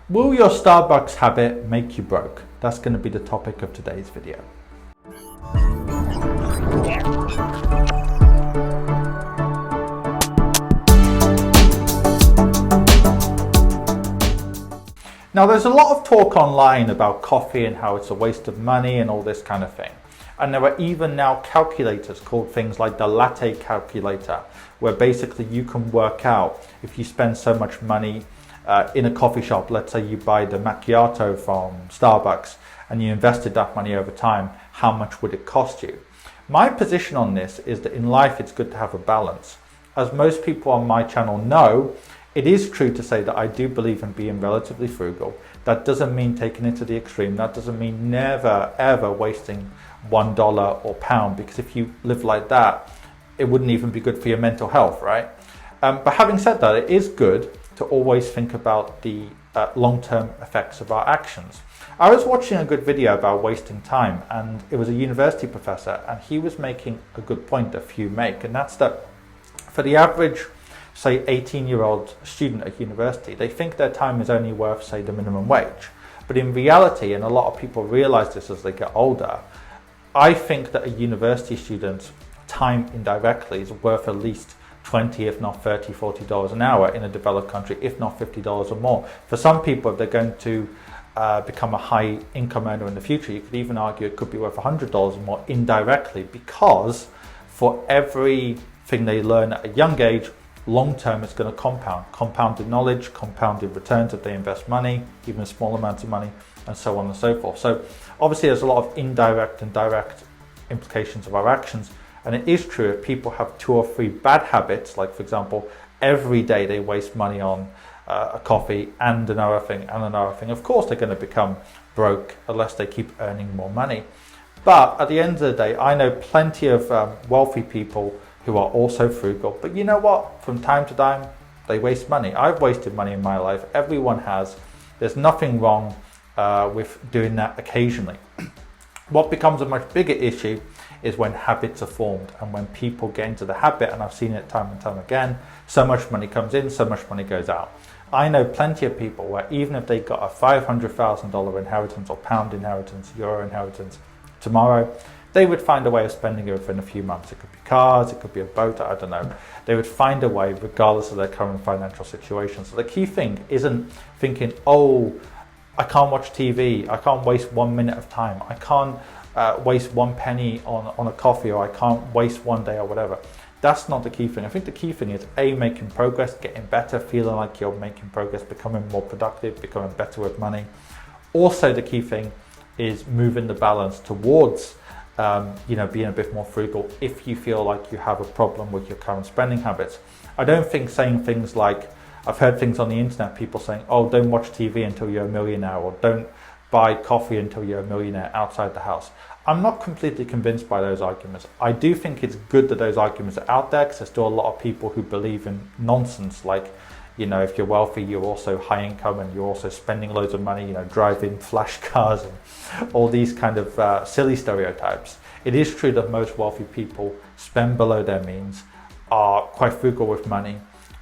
Will your Starbucks habit make you broke? That's going to be the topic of today's video. Now, there's a lot of talk online about coffee and how it's a waste of money and all this kind of thing. And there are even now calculators called things like the latte calculator, where basically you can work out if you spend so much money in a coffee shop. Let's say you buy the macchiato from Starbucks and you invested that money over time, how much would it cost you? My position on this is that in life it's good to have a balance. As most people on my channel know, it is true to say that I do believe in being relatively frugal. That doesn't mean taking it to the extreme. That doesn't mean never ever wasting $1 or pound, because if you live like that, it wouldn't even be good for your mental health, right? But having said that, it is good to always think about the long-term effects of our actions. I was watching a good video about wasting time, and it was a university professor, and he was making a good point that few make, and that's that for the average, say, 18-year-old student at university, they think their time is only worth, say, the minimum wage. But in reality, and a lot of people realize this as they get older, I think that a university student's time indirectly is worth at least $20, if not $30, $40 an hour in a developed country, if not $50 or more. For some people, if they're going to become a high income earner in the future, you could even argue it could be worth $100 or more indirectly, because for everything they learn at a young age, long term it's going to compounded knowledge, compounded returns if they invest money, even small amounts of money, and so on and so forth. So obviously there's a lot of indirect and direct implications of our actions, and it is true if people have 2 or 3 bad habits, like for example every day they waste money on a coffee and another thing, of course they're going to become broke unless they keep earning more money. But at the end of the day, I know plenty of wealthy people who are also frugal, but you know what, from time to time they waste money. I've wasted money in my life, everyone has. There's nothing wrong with doing that occasionally. What becomes a much bigger issue is when habits are formed, and when people get into the habit, and I've seen it time and time again, so much money comes in, so much money goes out. I know plenty of people where even if they got a $500,000 inheritance or pound inheritance, euro inheritance tomorrow, they would find a way of spending it within a few months. It could be cars, it could be a boat, I don't know. They would find a way regardless of their current financial situation. So the key thing isn't thinking, oh, I can't watch TV, I can't waste 1 minute of time, I can't waste 1 penny on a coffee, or I can't waste 1 day or whatever. That's not the key thing. I think the key thing is making progress, getting better, feeling like you're making progress, becoming more productive, becoming better with money. Also the key thing is moving the balance towards being a bit more frugal if you feel like you have a problem with your current spending habits. I don't think saying things like, I've heard things on the internet, people saying, oh, don't watch TV until you're a millionaire, or don't buy coffee until you're a millionaire outside the house. I'm not completely convinced by those arguments. I do think it's good that those arguments are out there, because there's still a lot of people who believe in nonsense like, if you're wealthy, you're also high income, and you're also spending loads of money, driving flash cars and all these kind of silly stereotypes. It is true that most wealthy people spend below their means, are quite frugal with money,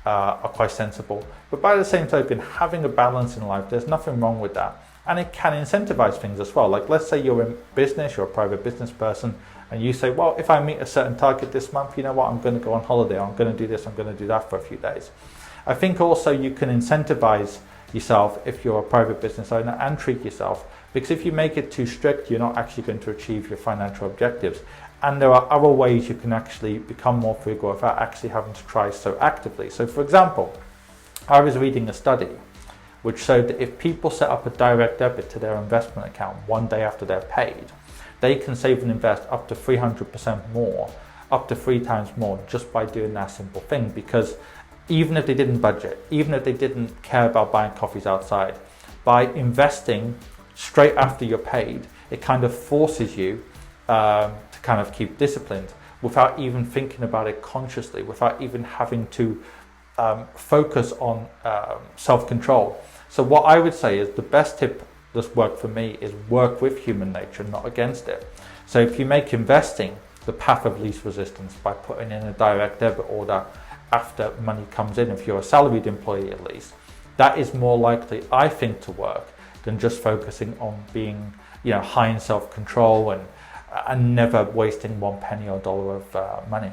are quite sensible. But by the same token, having a balance in life, there's nothing wrong with that. And it can incentivize things as well. Like, let's say you're in business, you're a private business person, and you say, well, if I meet a certain target this month, you know what, I'm going to go on holiday, I'm going to do this, I'm going to do that for a few days. I think also you can incentivize yourself if you're a private business owner, and treat yourself, because if you make it too strict, you're not actually going to achieve your financial objectives. And there are other ways you can actually become more frugal without actually having to try so actively. So for example, I was reading a study which showed that if people set up a direct debit to their investment account 1 day after they're paid, they can save and invest up to 300% more, up to 3 times more, just by doing that simple thing. Because even if they didn't budget, even if they didn't care about buying coffees outside, by investing straight after you're paid, it kind of forces you to kind of keep disciplined without even thinking about it consciously, without even having to focus on self-control. So what I would say is the best tip that's worked for me is work with human nature, not against it. So if you make investing the path of least resistance by putting in a direct debit order after money comes in, if you're a salaried employee at least, that is more likely, I think, to work than just focusing on being, high in self-control and never wasting one penny or dollar of money.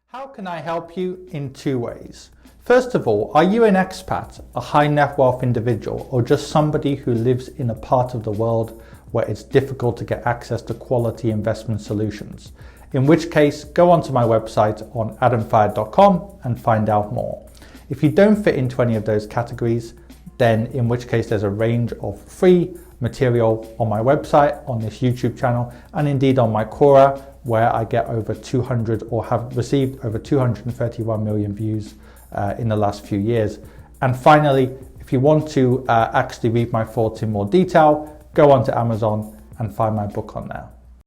How can I help you? In two ways. First of all, are you an expat, a high net worth individual, or just somebody who lives in a part of the world where it's difficult to get access to quality investment solutions? In which case, go onto my website on adamfayed.com and find out more. If you don't fit into any of those categories, then in which case there's a range of free material on my website, on this YouTube channel, and indeed on my Quora, where I get over 200 or have received over 231 million views in the last few years. And finally, if you want to actually read my thoughts in more detail, go onto Amazon and find my book on there.